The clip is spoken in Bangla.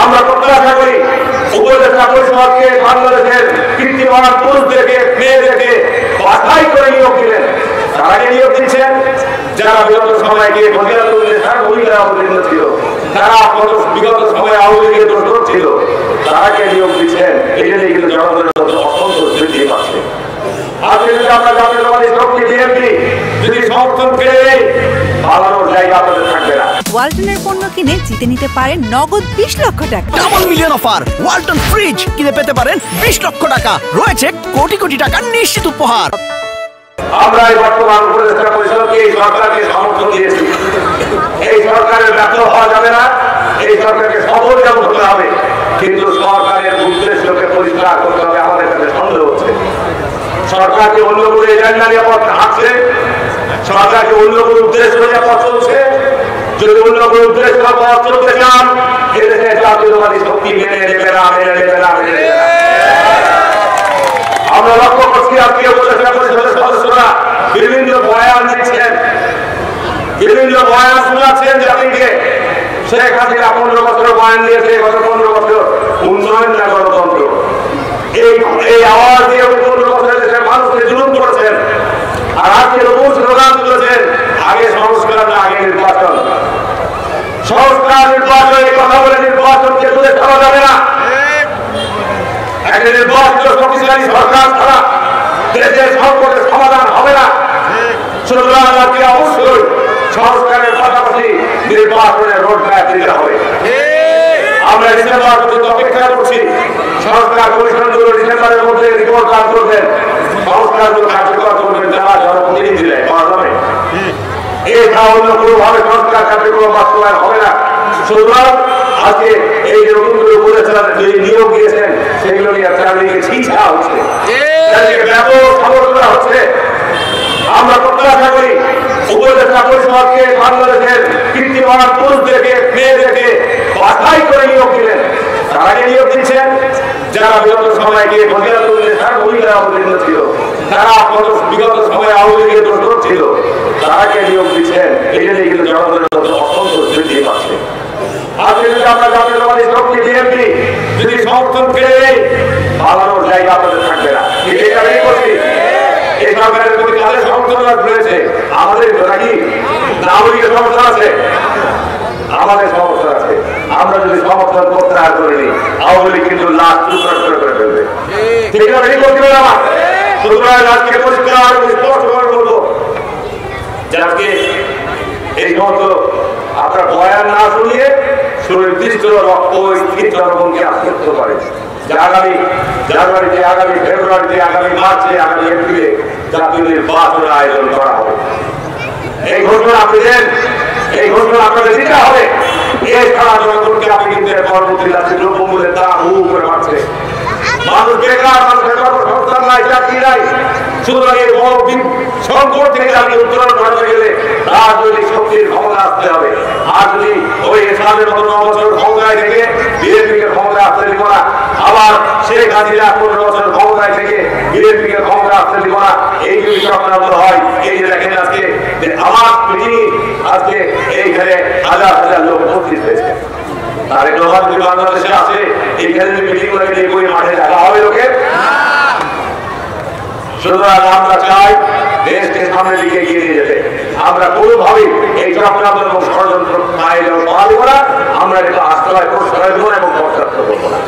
আমরা প্রত্যাশা করি উপদেষ্টা পরিষদকে বাংলাদেশের কীর্তিমান পুরুষদেরকে মেয়েদেরকে বাছাই করে নিয়োগ দিলেন। তারাকে নিয়োগ দিচ্ছেন যারা বিগত সময়ে গিয়ে ভূমিকা অবতীর্ণ ছিল, যারা বিগত সময়ে আওয়ামী লীগের দোষর ছিল, তারাকে নিয়োগ দিচ্ছেন। এই জন্যই কিন্তু জনগণের মধ্যে অসন্তোষ বৃদ্ধি পাচ্ছে। আজকে যদি আমরা জাতীয়তাবাদী শক্তি বিএনপি যদি সমর্থন পেয়ে নেই, ভালোর জায়গা আপনাদের থাকবে না। ওয়ালটনের পণ্য কিনে জিতে নিতে পারেন নগদ 20 লক্ষ টাকা। Double million offer, Walton fridge কিনে পেতে পারেন 20 লক্ষ টাকা। রয়েছে কোটি কোটি টাকার নিশ্চিত উপহার। আমরা এই বর্তমান উপদেষ্টা পরিষদকে এই সরকারকে সমর্থন দিয়েছি। এই সরকারের ব্যর্থ হওয়া যাবে না, এই সরকারকে সফল যেমন হতে হবে, কিন্তু সরকারের উদ্দেশ্যকে পরিষ্কার করতে হবে। আমাদের কাছে সন্দেহ হচ্ছে সরকারকে অন্য কোনো এজেন্ডা নিয়ে পথ হাঁটছে, সরকারকে অন্য কোনো উদ্দেশ্য নিয়ে পথ চলছে। যদি অন্য কোনো উদ্দেশ্য পথ চলতে চান, এদেশে জাতীয়তাবাদী শক্তি মেনে নেবে না, মেনে নেবে না, মেনে নেবে না। আমরা লক্ষ্য করছি আজকে উপদেষ্টা পরিষদের সদস্যরা বিভিন্ন বয়ান দিচ্ছেন, বিভিন্ন বয়ান শোনাচ্ছেন জাতিকে। শেখ হাসিনা 15 বছর বয়ান দিয়েছে, গত 15 বছর উন্নয়ন না গণতন্ত্র। এই আওয়াজ দিয়ে 15 বছরের দেশের মানুষকে জুলুম করেছেন। আর আজকে নতুন স্লোগান তুলেছেন, আগে সংস্কার না আগে নির্বাচন। সংস্কার নির্বাচন এই কথা বলে নির্বাচনকে তুলে ছাড়া যাবে না। একটা নির্বাচিত শক্তিশালী সরকার ছাড়া দেশের সংকটের সমাধান হবে না। সুতরাং আজকে অবশ্যই সংস্কারের পাশাপাশি নির্বাচনের রোডম্যাপ দিতে হবে। আমরা ডিসেম্বর পর্যন্ত অপেক্ষা করছি। সংস্কার কমিশনগুলো ডিসেম্বরের মধ্যে রিপোর্ট দান করবেন, সংস্কারগুলো কার্যকর করবেন যারা জনপ্রতিনিধি দেয় পার্লামেন্ট। এছাড়া অন্য কোনোভাবে সংস্কার কার্যক্রম বাস্তবায়ন হবে না। সুতরাং আজকে এই যে নতুন করে বলেছেন যে নিয়োগ দিয়েছেন, সেগুলো নিয়ে চারিদিকে ছিঁচা হচ্ছে, ব্যাপক সমালোচনা হচ্ছে। আমরা প্রত্যাশা করি উপদেষ্টা পরিষদকে বাংলাদেশের কীর্তিমান পুরুষদেরকে মেয়েদেরকে বাছাই করে নিয়োগ দিলেন। তারাকে নিয়োগ দিচ্ছেন যারা বিগত সময়ে গিয়ে ভূমিকা অবতীর্ণ ছিল, যারা বিগত সময়ে আওয়ামী লীগের দোষর ছিল, তারাকে নিয়োগ দিচ্ছেন। এই জন্যই কিন্তু জনগণের মধ্যে অসন্তোষ বৃদ্ধি পাচ্ছে। আজকে যদি আমরা জাতীয়তাবাদী শক্তি বিএনপি যদি সমর্থন পেয়ে নেই, ভালোর জায়গা আপনাদের থাকবে না। এটা বের করছি। এই সরকারের প্রতি কাদের সমর্থন রয়েছে? আমাদের নাকি নাগরিকের সমর্থন আছে? আমাদের সমর্থন আছে। আমরা যদি সমর্থন প্রত্যাহার করে নিই, আওয়ামী লীগ কিন্তু লাশ টুকরা করে ফেলবে। ঠিক না? বের করতে হবে আমার। সুতরাং আজকে পরিষ্কার স্পষ্ট করে বলবো যে আজকে এই সমস্ত আপনার বয়ান না শুনিয়ে সুনির্দিষ্ট রক্ত জনগণকে আশ্বস্ত করে যে আগামী জানুয়ারিতে, আগামী ফেব্রুয়ারিতে, আগামী মার্চে, আগামী এপ্রিলে জাতীয় নির্বাচন আয়োজন করা হবে। এই ঘোষণা আপনি দেন, এই ঘোষণা আপনাদের দিতে হবে। এছাড়া জনগণকে আপনি কিন্তু পরবর্তী রাজ্যে দ্রব্যমূল্যের দাম হু করে বাড়ছে, মানুষ বেকার, মানুষের কর্মসংস্থান নাই, চাকরি নাই। সুতরাং এই বড় সংকট থেকে আপনি উত্তরণ করতে গেলে রাজনৈতিক শক্তির ক্ষমতা আসতে হবে। আর যদি ওই ইসলামের মতো 9 বছর ক্ষমতায় থেকে বিএনপিকে ক্ষমতা আসতে দিব না, আবার শেখ হাসিনা 15 বছর ক্ষমতায় থেকে বিএনপিকে ক্ষমতা আসতে দিব না, এই যদি চক্রান্ত হয়, এই যে দেখেন আজকে আমার মিটিং, আজকে এইখানে হাজার হাজার লোক উপস্থিত হয়েছে। তার একটা বাংলাদেশে আছে, এইখানে মিটিং করে ওই মাঠে দেখা হবে লোকের। সুতরাং আমরা চাই দেশকে সামনের দিকে এগিয়ে নিয়ে যেতে। আমরা কোনোভাবেই এই চক্রান্ত এবং ষড়যন্ত্র আমরা এটা আশ্রয় প্রশ্রয় দেবো এবং পশ্চাৎ করবো না।